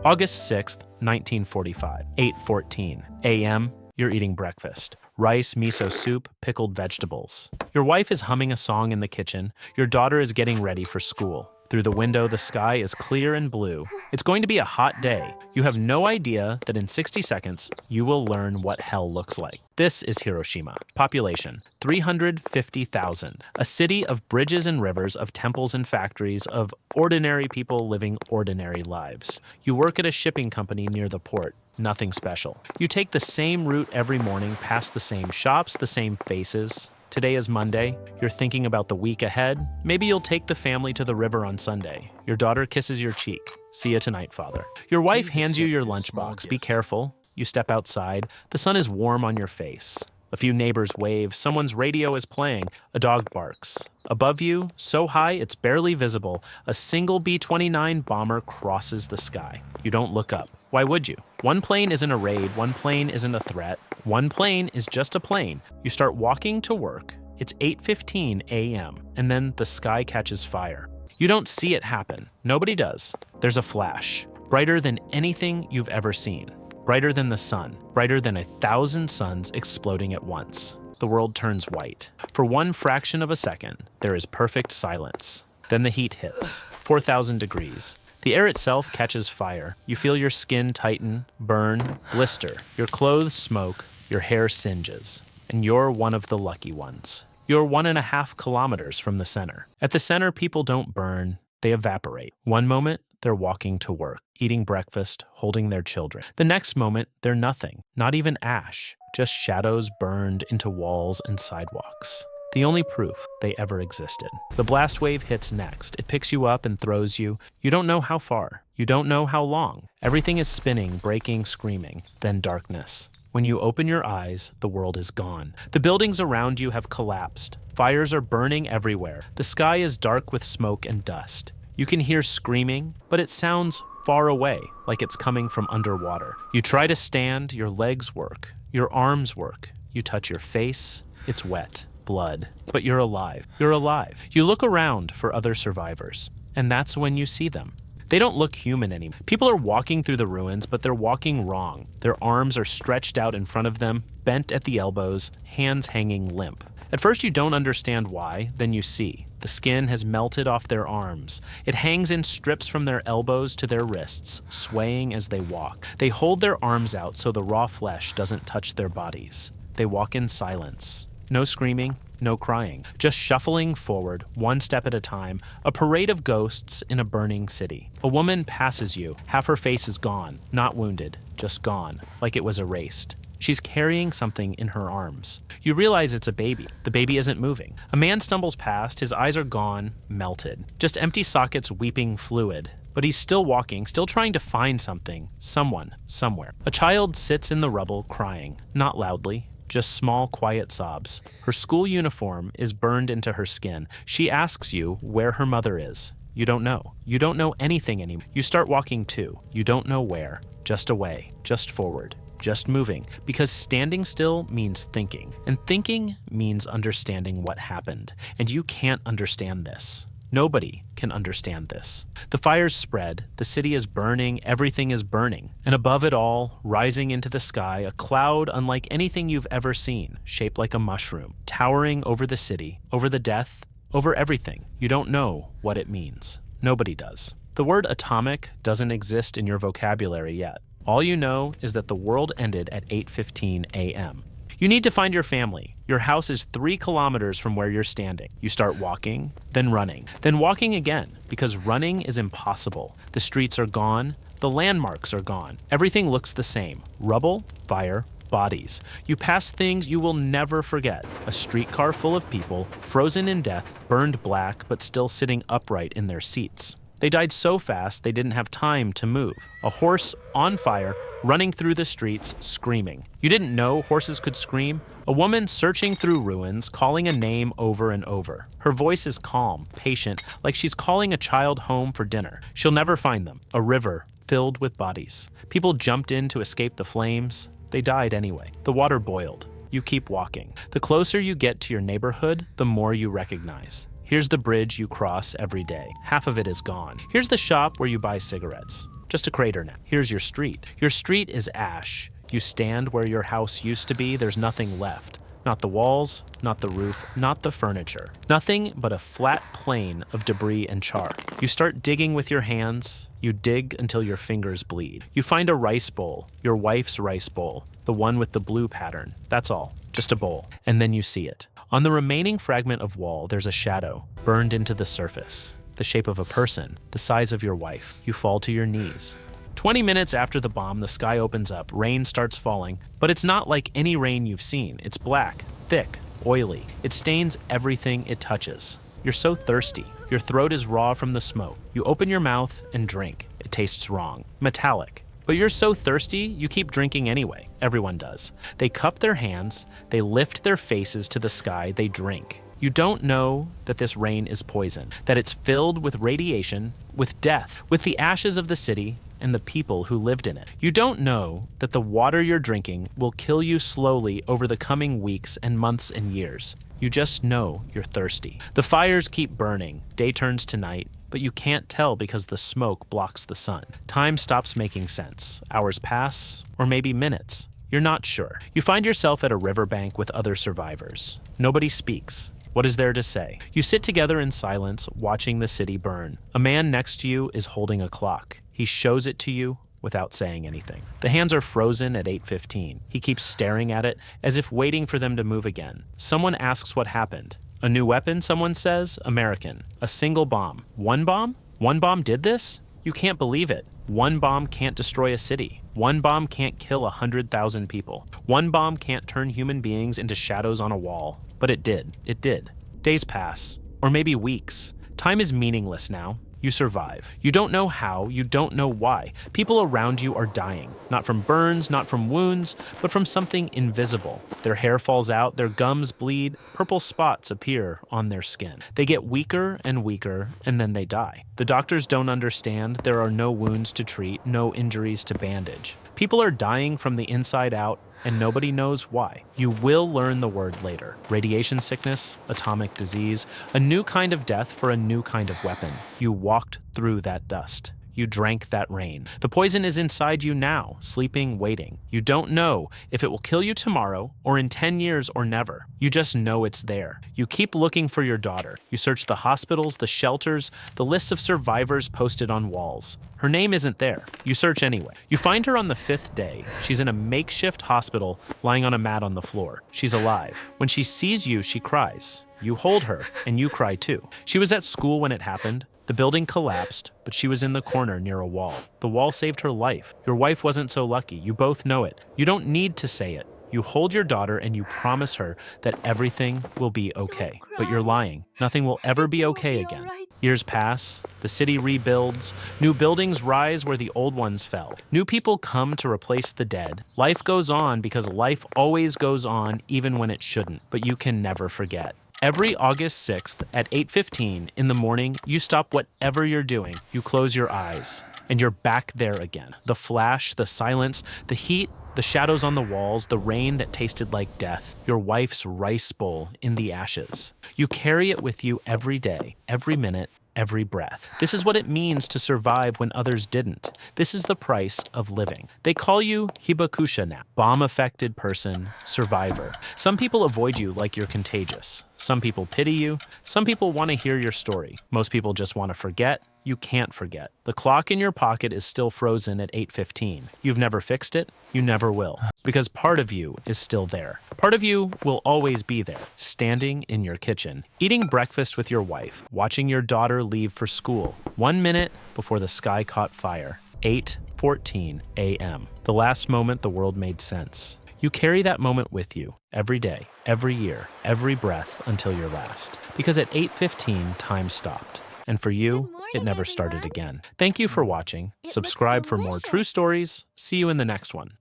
August 6th, 1945, 8:14 a.m., you're eating breakfast. Rice, miso soup, pickled vegetables. Your wife is humming a song in the kitchen. Your daughter is getting ready for school. Through the window, the sky is clear and blue. It's going to be a hot day. You have no idea that in 60 seconds, you will learn what hell looks like. This is Hiroshima. Population, 350,000. A city of bridges and rivers, of temples and factories, of ordinary people living ordinary lives. You work at a shipping company near the port. Nothing special. You take the same route every morning, past the same shops, the same faces. Today is Monday. You're thinking about the week ahead. Maybe you'll take the family to the river on Sunday. Your daughter kisses your cheek. See you tonight, Father. Your wife hands you your lunchbox. Be careful. You step outside. The sun is warm on your face. A few neighbors wave. Someone's radio is playing. A dog barks. Above you, so high it's barely visible, a single B-29 bomber crosses the sky. You don't look up. Why would you? One plane isn't a raid. One plane isn't a threat. One plane is just a plane. You start walking to work. It's 8:15 a.m. and then the sky catches fire. You don't see it happen. Nobody does. There's a flash, brighter than anything you've ever seen. Brighter than the sun, brighter than 1,000 suns exploding at once. The world turns white. For one fraction of a second, there is perfect silence. Then the heat hits, 4,000 degrees. The air itself catches fire. You feel your skin tighten, burn, blister. Your clothes smoke, your hair singes. And you're one of the lucky ones. You're 1.5 kilometers from the center. At the center, people don't burn, they evaporate. One moment, they're walking to work, eating breakfast, holding their children. The next moment, they're nothing, not even ash, just shadows burned into walls and sidewalks. The only proof they ever existed. The blast wave hits next. It picks you up and throws you. You don't know how far. You don't know how long. Everything is spinning, breaking, screaming. Then darkness. When you open your eyes, the world is gone. The buildings around you have collapsed. Fires are burning everywhere. The sky is dark with smoke and dust. You can hear screaming, but it sounds far away, like it's coming from underwater. You try to stand, your legs work, your arms work. You touch your face, it's wet, blood, but you're alive. You're alive. You look around for other survivors, and that's when you see them. They don't look human anymore. People are walking through the ruins, but they're walking wrong. Their arms are stretched out in front of them, bent at the elbows, hands hanging limp. At first you don't understand why, then you see. The skin has melted off their arms. It hangs in strips from their elbows to their wrists, swaying as they walk. They hold their arms out so the raw flesh doesn't touch their bodies. They walk in silence. No screaming, no crying, just shuffling forward, one step at a time, a parade of ghosts in a burning city. A woman passes you. Half her face is gone, not wounded, just gone, like it was erased. She's carrying something in her arms. You realize it's a baby. The baby isn't moving. A man stumbles past, his eyes are gone, melted. Just empty sockets weeping fluid. But he's still walking, still trying to find something, someone, somewhere. A child sits in the rubble crying, not loudly, just small, quiet sobs. Her school uniform is burned into her skin. She asks you where her mother is. You don't know. You don't know anything anymore. You start walking too. You don't know where. Just away, just forward. Just moving, because standing still means thinking, and thinking means understanding what happened, and you can't understand this. Nobody can understand this. The fires spread, the city is burning, everything is burning, and above it all, rising into the sky, a cloud unlike anything you've ever seen, shaped like a mushroom, towering over the city, over the death, over everything. You don't know what it means. Nobody does. The word atomic doesn't exist in your vocabulary yet. All you know is that the world ended at 8:15 a.m. You need to find your family. Your house is 3 kilometers from where you're standing. You start walking, then running, then walking again, because running is impossible. The streets are gone, the landmarks are gone. Everything looks the same. Rubble, fire, bodies. You pass things you will never forget. A streetcar full of people, frozen in death, burned black, but still sitting upright in their seats. They died so fast they didn't have time to move. A horse on fire, running through the streets, screaming. You didn't know horses could scream? A woman searching through ruins, calling a name over and over. Her voice is calm, patient, like she's calling a child home for dinner. She'll never find them. A river filled with bodies. People jumped in to escape the flames. They died anyway. The water boiled. You keep walking. The closer you get to your neighborhood, the more you recognize. Here's the bridge you cross every day. Half of it is gone. Here's the shop where you buy cigarettes. just a crater now. Here's your street. Your street is ash. You stand where your house used to be, there's nothing left. Not the walls, not the roof, not the furniture. Nothing but a flat plain of debris and char. You start digging with your hands. You dig until your fingers bleed. You find a rice bowl, your wife's rice bowl, the one with the blue pattern. That's all, just a bowl. And then you see it. On the remaining fragment of wall, there's a shadow burned into the surface, the shape of a person, the size of your wife. You fall to your knees. 20 minutes after the bomb, the sky opens up, rain starts falling, but it's not like any rain you've seen. It's black, thick, oily. It stains everything it touches. You're so thirsty. Your throat is raw from the smoke. You open your mouth and drink. It tastes wrong, metallic. But you're so thirsty, you keep drinking anyway. Everyone does. They cup their hands, they lift their faces to the sky, they drink. You don't know that this rain is poison, that it's filled with radiation, with death, with the ashes of the city and the people who lived in it. You don't know that the water you're drinking will kill you slowly over the coming weeks and months and years. You just know you're thirsty. The fires keep burning, day turns to night, but you can't tell because the smoke blocks the sun. Time stops making sense. Hours pass, or maybe minutes. You're not sure. You find yourself at a riverbank with other survivors. Nobody speaks. What is there to say? You sit together in silence, watching the city burn. A man next to you is holding a clock. He shows it to you without saying anything. The hands are frozen at 8:15. He keeps staring at it as if waiting for them to move again. Someone asks what happened. A new weapon, someone says? American. A single bomb. One bomb? One bomb did this? You can't believe it. One bomb can't destroy a city. One bomb can't kill 100,000 people. One bomb can't turn human beings into shadows on a wall. But it did. It did. Days pass. Or maybe weeks. Time is meaningless now. You survive. You don't know how, you don't know why. People around you are dying. Not from burns, not from wounds, but from something invisible. Their hair falls out, their gums bleed, purple spots appear on their skin. They get weaker, and then they die. The doctors don't understand. There are no wounds to treat, no injuries to bandage. People are dying from the inside out, and nobody knows why. You will learn the word later. Radiation sickness, atomic disease, a new kind of death for a new kind of weapon. You walked through that dust. You drank that rain. The poison is inside you now, sleeping, waiting. You don't know if it will kill you tomorrow, or in 10 years, or never. You just know it's there. You keep looking for your daughter. You search the hospitals, the shelters, the lists of survivors posted on walls. Her name isn't there. You search anyway. You find her on the 5th day. She's in a makeshift hospital, lying on a mat on the floor. She's alive. When she sees you, she cries. You hold her, and you cry too. She was at school when it happened. The building collapsed, but she was in the corner near a wall. The wall saved her life. Your wife wasn't so lucky. You both know it. You don't need to say it. You hold your daughter and you promise her that everything will be okay. But you're lying. Nothing will ever be okay again. Years pass. The city rebuilds. New buildings rise where the old ones fell. New people come to replace the dead. Life goes on because life always goes on even when it shouldn't. But you can never forget. Every August 6th at 8:15 in the morning, you stop whatever you're doing. You close your eyes, and you're back there again. The flash, the silence, the heat, the shadows on the walls, the rain that tasted like death, your wife's rice bowl in the ashes. You carry it with you every day, every minute, every breath. This is what it means to survive when others didn't. This is the price of living. They call you hibakusha now, bomb-affected person, survivor. Some people avoid you like you're contagious. Some people pity you. Some people want to hear your story. Most people just want to forget. You can't forget. The clock in your pocket is still frozen at 8:15. You've never fixed it. You never will. Because part of you is still there. Part of you will always be there, standing in your kitchen, eating breakfast with your wife, watching your daughter leave for school, 1 minute before the sky caught fire, 8:14 a.m. The last moment the world made sense. You carry that moment with you every day, every year, every breath until your last. Because at 8:15, time stopped. And for you, it never started again. Thank you for watching. Subscribe for more true stories. See you in the next one.